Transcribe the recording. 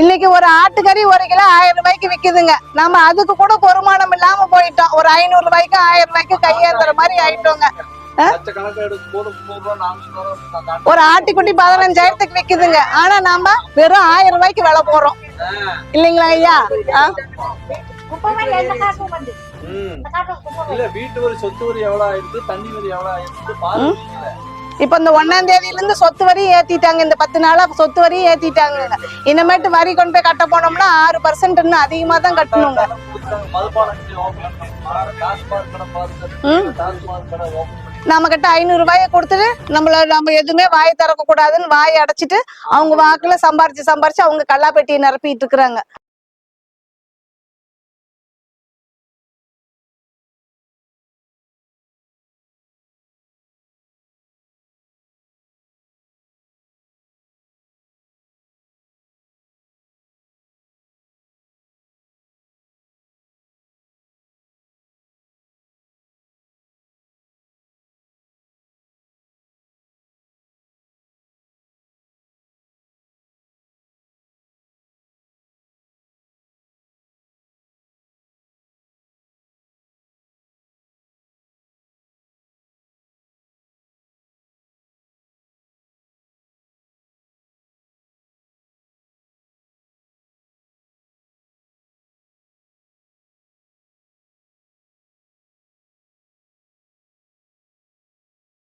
இன்னைக்கு ஒரு ஆட்டுக்கறி 1 கிலோ 1000 ரூபாய்க்கு விக்குதுங்க. நம்ம அதுக்கு கூட பொறுமானம் இல்லாம போயிட்டோம். ஒரு 500 ரூபாய்க்கு 1000 ரூபாய்க்கு கையேந்துற மாதிரி ஆயிட்டோங்க. ஒரு ஆட்டுக்குட்டி 15,000க்கு விக்குதுங்க. ஆனா நாம வெறும் 1000 ரூபாய்க்கு விலை போறோம் இல்லைங்களா ஐயா? இப்ப இந்த 1ஆம் தேதியில இருந்து சொத்து வரி ஏத்திட்டாங்க. இந்த 10 நாளா சொத்து வரி ஏத்திட்டாங்க. இனிமேட்டு வரி கொண்டு போய் கட்ட போனோம்னா 6% இன்னும் அதிகமா தான் கட்டணுங்க. நம்ம கிட்ட 500 ரூபாயை கொடுத்துட்டு நம்ம எதுவுமே வாயை திறக்க கூடாதுன்னு வாயை அடைச்சிட்டு அவங்க வாக்குல சம்பாரிச்சு அவங்க கல்லாப்பெட்டியை நிரப்பிட்டு இருக்கிறாங்க.